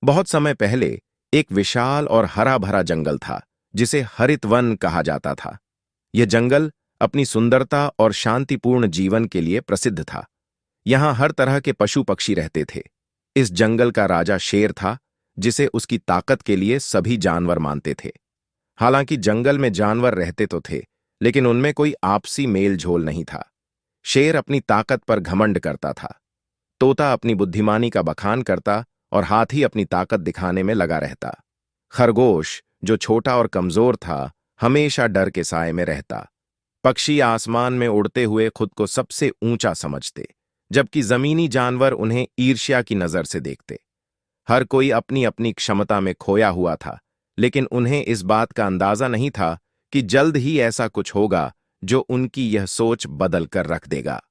बहुत समय पहले एक विशाल और हरा भरा जंगल था जिसे हरित वन कहा जाता था। यह जंगल अपनी सुंदरता और शांतिपूर्ण जीवन के लिए प्रसिद्ध था। यहाँ हर तरह के पशु पक्षी रहते थे। इस जंगल का राजा शेर था, जिसे उसकी ताकत के लिए सभी जानवर मानते थे। हालांकि जंगल में जानवर रहते तो थे, लेकिन उनमें कोई आपसी मेल झोल नहीं था। शेर अपनी ताकत पर घमंड करता था। तोता अपनी बुद्धिमानी का बखान करता और हाथी अपनी ताकत दिखाने में लगा रहता। खरगोश, जो छोटा और कमजोर था, हमेशा डर के साए में रहता। पक्षी आसमान में उड़ते हुए खुद को सबसे ऊंचा समझते, जबकि जमीनी जानवर उन्हें ईर्ष्या की नजर से देखते। हर कोई अपनी अपनी क्षमता में खोया हुआ था, लेकिन उन्हें इस बात का अंदाजा नहीं था कि जल्द ही ऐसा कुछ होगा जो उनकी यह सोच बदल कर रख देगा।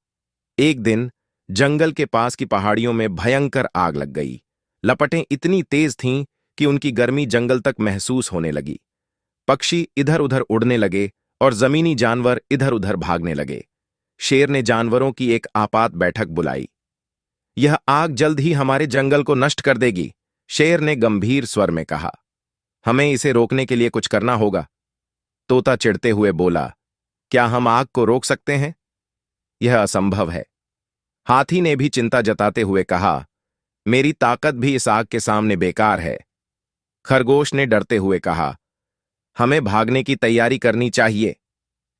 एक दिन जंगल के पास की पहाड़ियों में भयंकर आग लग गई। लपटें इतनी तेज थीं कि उनकी गर्मी जंगल तक महसूस होने लगी। पक्षी इधर उधर उड़ने लगे और जमीनी जानवर इधर उधर भागने लगे। शेर ने जानवरों की एक आपात बैठक बुलाई। यह आग जल्द ही हमारे जंगल को नष्ट कर देगी, शेर ने गंभीर स्वर में कहा। हमें इसे रोकने के लिए कुछ करना होगा। तोता चिढ़ते हुए बोला, क्या हम आग को रोक सकते हैं? यह असंभव है। हाथी ने भी चिंता जताते हुए कहा, मेरी ताकत भी इस आग के सामने बेकार है। खरगोश ने डरते हुए कहा, हमें भागने की तैयारी करनी चाहिए।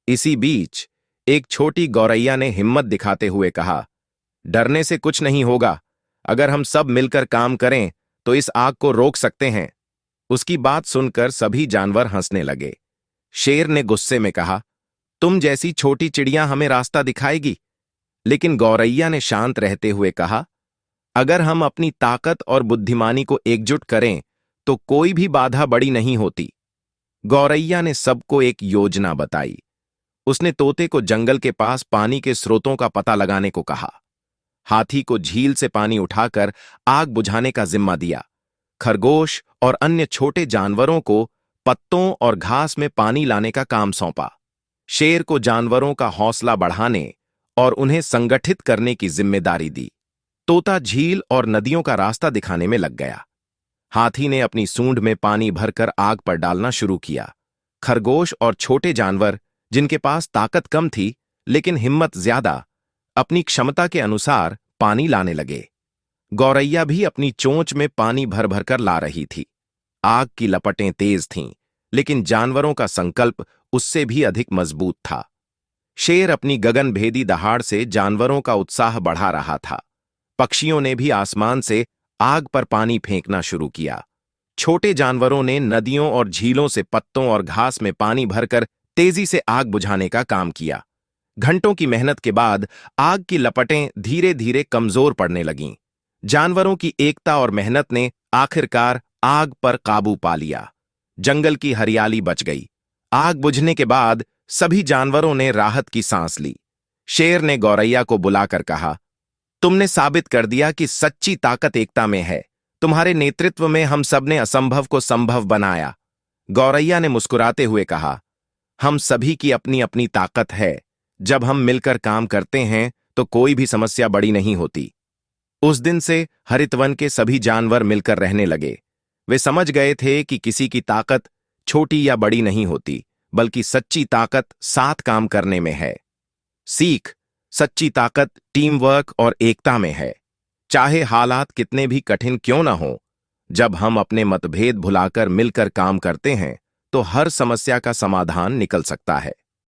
इसी बीच एक छोटी गौरैया ने हिम्मत दिखाते हुए कहा, डरने से कुछ नहीं होगा। अगर हम सब मिलकर काम करें तो इस आग को रोक सकते हैं। उसकी बात सुनकर सभी जानवर हंसने लगे। शेर ने गुस्से में कहा, तुम जैसी छोटी चिड़िया हमें रास्ता दिखाएगी? लेकिन गौरैया ने शांत रहते हुए कहा, अगर हम अपनी ताकत और बुद्धिमानी को एकजुट करें तो कोई भी बाधा बड़ी नहीं होती। गौरैया ने सबको एक योजना बताई। उसने तोते को जंगल के पास पानी के स्रोतों का पता लगाने को कहा। हाथी को झील से पानी उठाकर आग बुझाने का जिम्मा दिया। खरगोश और अन्य छोटे जानवरों को पत्तों और घास में पानी लाने का काम सौंपा। शेर को जानवरों का हौसला बढ़ाने और उन्हें संगठित करने की जिम्मेदारी दी। तोता झील और नदियों का रास्ता दिखाने में लग गया। हाथी ने अपनी सूंड में पानी भरकर आग पर डालना शुरू किया। खरगोश और छोटे जानवर, जिनके पास ताकत कम थी लेकिन हिम्मत ज्यादा, अपनी क्षमता के अनुसार पानी लाने लगे। गौरैया भी अपनी चोंच में पानी भर भर कर ला रही थी। आग की लपटें तेज थीं, लेकिन जानवरों का संकल्प उससे भी अधिक मजबूत था। शेर अपनी गगनभेदी दहाड़ से जानवरों का उत्साह बढ़ा रहा था। पक्षियों ने भी आसमान से आग पर पानी फेंकना शुरू किया। छोटे जानवरों ने नदियों और झीलों से पत्तों और घास में पानी भरकर तेजी से आग बुझाने का काम किया। घंटों की मेहनत के बाद आग की लपटें धीरे धीरे कमजोर पड़ने लगीं। जानवरों की एकता और मेहनत ने आखिरकार आग पर काबू पा लिया। जंगल की हरियाली बच गई। आग बुझने के बाद सभी जानवरों ने राहत की सांस ली। शेर ने गौरैया को बुलाकर कहा, तुमने साबित कर दिया कि सच्ची ताकत एकता में है। तुम्हारे नेतृत्व में हम सब ने असंभव को संभव बनाया। गौरैया ने मुस्कुराते हुए कहा, हम सभी की अपनी अपनी ताकत है। जब हम मिलकर काम करते हैं तो कोई भी समस्या बड़ी नहीं होती। उस दिन से हरितवन के सभी जानवर मिलकर रहने लगे। वे समझ गए थे कि किसी की ताकत छोटी या बड़ी नहीं होती, बल्कि सच्ची ताकत साथ काम करने में है। सीख, सच्ची ताकत टीम वर्क और एकता में है। चाहे हालात कितने भी कठिन क्यों ना हो, जब हम अपने मतभेद भुलाकर मिलकर काम करते हैं तो हर समस्या का समाधान निकल सकता है।